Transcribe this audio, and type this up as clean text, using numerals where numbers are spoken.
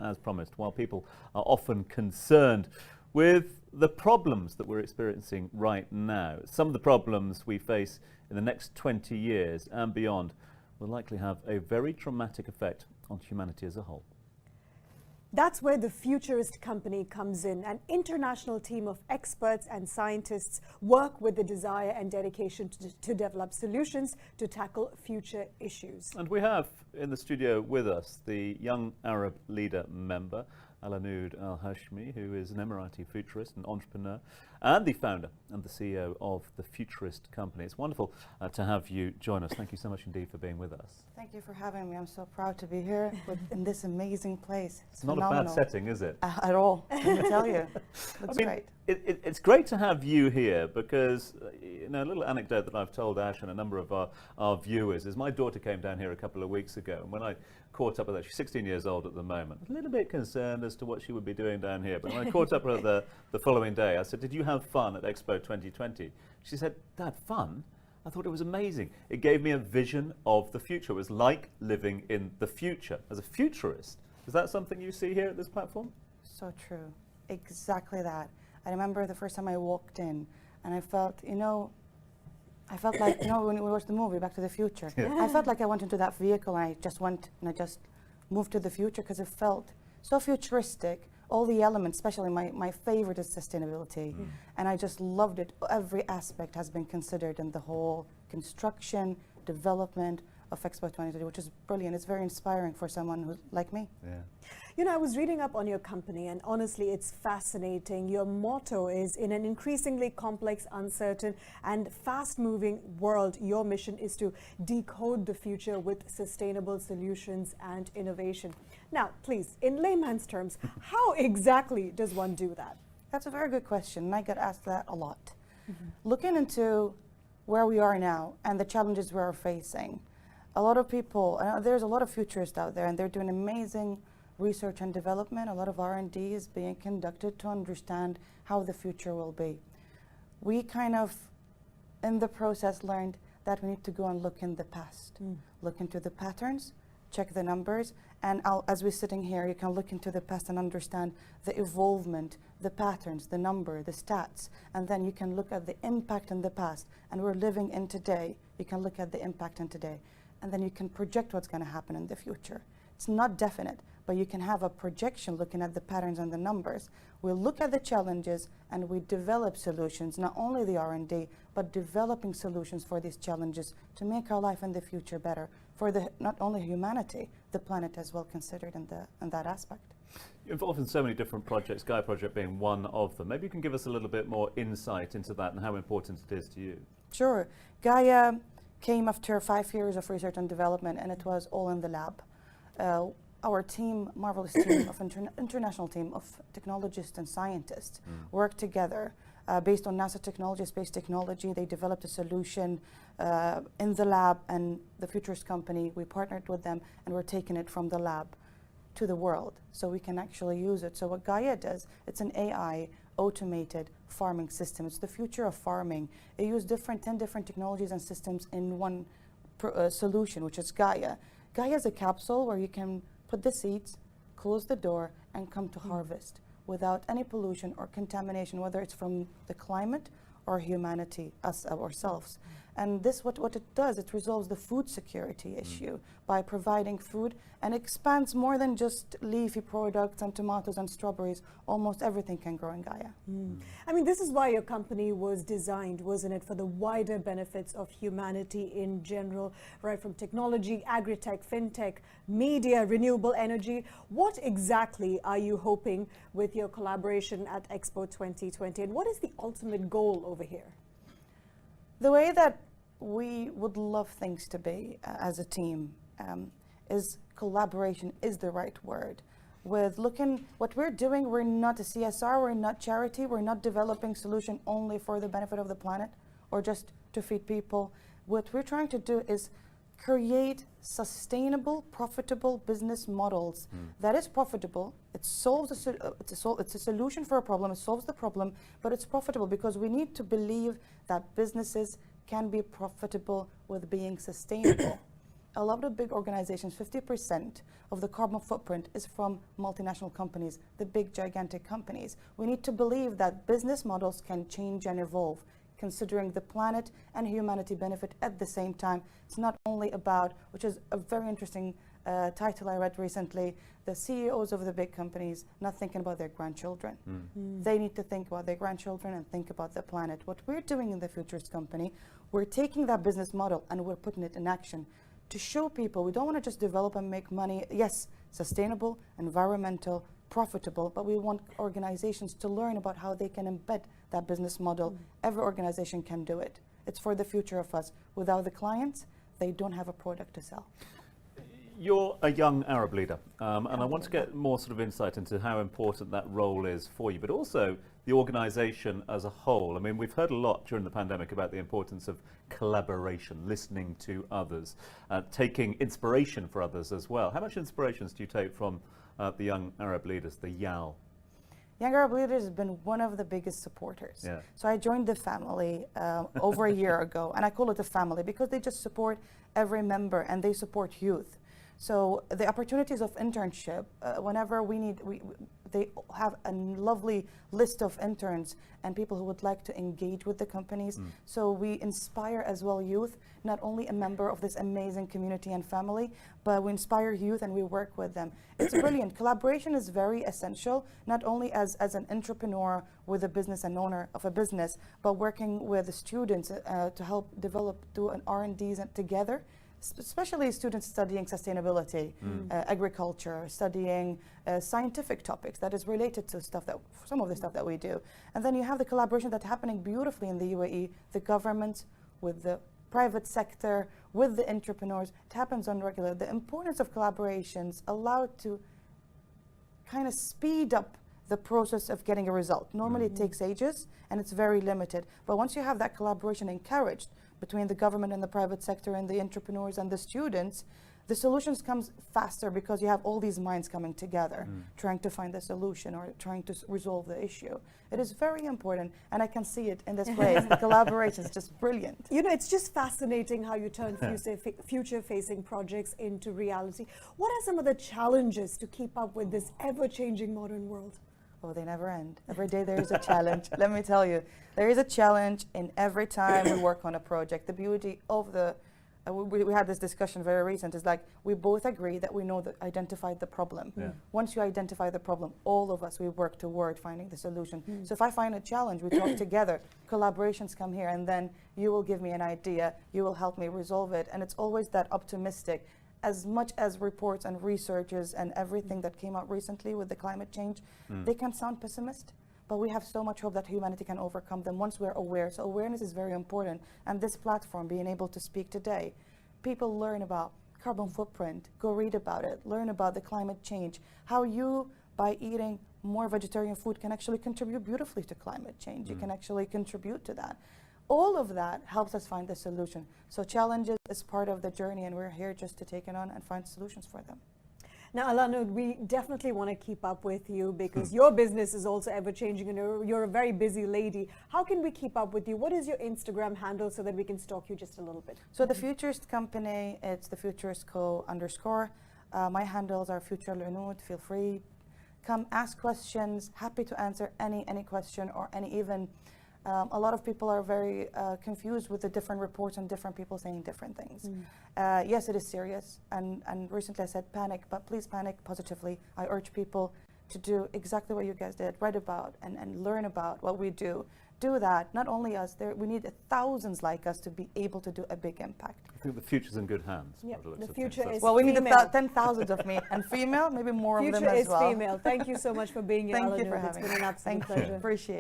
as promised, while people are often concerned with the problems that we're experiencing right now, some of the problems we face in the next 20 years and beyond will likely have a very traumatic effect on humanity as a whole. That's where the Futurist Company comes in. An international team of experts and scientists work with the desire and dedication to develop solutions to tackle future issues. And we have in the studio with us the Young Arab Leader member, AlAnoud Al Hashmi, who is an Emirati futurist and entrepreneur, and the founder and the CEO of the Futurist Company. It's wonderful to have you join us. Thank you so much indeed for being with us. Thank you for having me. I'm so proud to be here in this amazing place. It's not a bad setting, is it? At all, let me tell you. Looks great. It's great to have you here because, a little anecdote that I've told Ash and a number of our viewers is my daughter came down here a couple of weeks ago, and when I caught up with her, she's 16 years old at the moment, a little bit concerned as to what she would be doing down here, but when I caught up with her the following day, I said, "Did you have fun at Expo 2020? She said, "Dad, fun? I thought it was amazing. It gave me a vision of the future. It was like living in the future." As a futurist, is that something you see here at this platform? So true. Exactly that. I remember the first time I walked in and I felt, like, when we watched the movie Back to the Future, I felt like I went into that vehicle and I just moved to the future because it felt so futuristic. All the elements, especially my favorite is sustainability. And I just loved it. Every aspect has been considered in the whole construction, development of Expo 2020, which is brilliant. It's very inspiring for someone who's like me. Yeah. I was reading up on your company, and honestly, it's fascinating. Your motto is, in an increasingly complex, uncertain, and fast-moving world, your mission is to decode the future with sustainable solutions and innovation. Now, please, in layman's terms, how exactly does one do that? That's a very good question, and I get asked that a lot. Looking into where we are now and the challenges we're facing, a lot of people, there's a lot of futurists out there, and they're doing amazing research and development. A lot of R&D is being conducted to understand how the future will be. We kind of, in the process, learned that we need to go and look in the past, look into the patterns, check the numbers, and as we're sitting here, you can look into the past and understand the evolvement, the patterns, the number, the stats, and then you can look at the impact in the past, and we're living in today. You can look at the impact in today, and then you can project what's going to happen in the future. It's not definite, but you can have a projection looking at the patterns and the numbers. We look at the challenges and we develop solutions, not only the R&D, but developing solutions for these challenges to make our life in the future better for not only humanity, the planet as well considered in that aspect. You're involved in so many different projects, Gaia Project being one of them. Maybe you can give us a little bit more insight into that and how important it is to you. Sure. Gaia came after 5 years of research and development, and it was all in the lab. Our team, marvelous team of international team of technologists and scientists worked together based on NASA technology, space technology. They developed a solution in the lab, and the Futurist Company, we partnered with them, and we're taking it from the lab to the world so we can actually use it. So what Gaia does, it's an AI automated farming system. It's the future of farming. It uses 10 different technologies and systems in one solution, which is Gaia. Gaia is a capsule where you can put the seeds, close the door, and come to harvest without any pollution or contamination, whether it's from the climate or humanity, us ourselves. And this, what it does, it resolves the food security issue by providing food, and expands more than just leafy products and tomatoes and strawberries. Almost everything can grow in Gaia. I mean, this is why your company was designed, wasn't it, for the wider benefits of humanity in general, right from technology, agri-tech, fintech, media, renewable energy. What exactly are you hoping with your collaboration at Expo 2020, and what is the ultimate goal over here? The way that we would love things to be as a team is collaboration is the right word. With what we're doing, we're not a CSR, we're not charity, we're not developing solution only for the benefit of the planet or just to feed people. What we're trying to do is create sustainable, profitable business models that is profitable. It solves it's a solution for a problem. It solves the problem, but it's profitable because we need to believe that businesses can be profitable with being sustainable. a lot of big organizations, 50% of the carbon footprint is from multinational companies, the big gigantic companies. We need to believe that business models can change and evolve, considering the planet and humanity benefit at the same time. It's not only about, which is a very interesting title I read recently, the CEOs of the big companies not thinking about their grandchildren. They need to think about their grandchildren and think about the planet. What we're doing in the Futurist Company, we're taking that business model and we're putting it in action to show people we don't want to just develop and make money. Yes, sustainable, environmental, profitable, but we want organizations to learn about how they can embed that business model. Every organization can do it. It's for the future of us. Without the clients, they don't have a product to sell. You're a young Arab leader, and I want to get more sort of insight into how important that role is for you, but also the organization as a whole. I mean, we've heard a lot during the pandemic about the importance of collaboration, listening to others, taking inspiration for others as well. How much inspirations do you take from the young Arab leaders, the YAL? Young Arab Leaders has been one of the biggest supporters. Yeah. So I joined the family over a year ago, and I call it a family because they just support every member and they support youth. So the opportunities of internship, whenever we need, they have a lovely list of interns and people who would like to engage with the companies. So we inspire as well youth, not only a member of this amazing community and family, but we inspire youth and we work with them. It's brilliant. Collaboration is very essential, not only as an entrepreneur with a business and owner of a business, but working with the students to help develop, do an R&Ds together. Especially students studying sustainability, agriculture, studying scientific topics that is related to stuff that, some of the stuff that we do. And then you have the collaboration that's happening beautifully in the UAE, the government with the private sector, with the entrepreneurs. It happens on regular. The importance of collaborations allow to kind of speed up the process of getting a result. Normally it takes ages and it's very limited. But once you have that collaboration encouraged between the government and the private sector and the entrepreneurs and the students, the solutions comes faster because you have all these minds coming together, trying to find a solution or trying to resolve the issue. It is very important, and I can see it in this place. The collaboration is just brilliant. You know, it's just fascinating how you turn future-facing projects into reality. What are some of the challenges to keep up with this ever-changing modern world? Oh, they never end. Every day there is a challenge. Let me tell you, there is a challenge in every time we work on a project. The beauty of the, we had this discussion very recent, is like we both agree that we know that identified the problem. Once you identify the problem, all of us, we work toward finding the solution. So if I find a challenge, we talk together, collaborations come here, and then you will give me an idea, you will help me resolve it. And it's always that optimistic. As much as reports and researches and everything that came out recently with the climate change, they can sound pessimistic, but we have so much hope that humanity can overcome them once we're aware. So awareness is very important. And this platform, being able to speak today, people learn about carbon footprint, go read about it, learn about the climate change, how you, by eating more vegetarian food, can actually contribute beautifully to climate change. You can actually contribute to that. All of that helps us find the solution. So challenges is part of the journey, and we're here just to take it on and find solutions for them. Now, AlAnoud, we definitely want to keep up with you because your business is also ever-changing and you're a very busy lady. How can we keep up with you? What is your Instagram handle so that we can stalk you just a little bit? So the Futurist Company, it's the Futurist Co _. My handles are AlAnoud. Feel free. Come ask questions. Happy to answer any question or any even... a lot of people are very confused with the different reports and different people saying different things. Yes, it is serious, and recently I said panic, but please panic positively. I urge people to do exactly what you guys did, write about and learn about what we do. Do that, not only us, we need thousands like us to be able to do a big impact. I think the future's in good hands. Yep, the future is well, we need female. 10,000 of me, and female, maybe more of them as well. Future is female. Thank you so much for being here, Thank AlAnoud. you for having me. It's been an absolute pleasure. Appreciate it.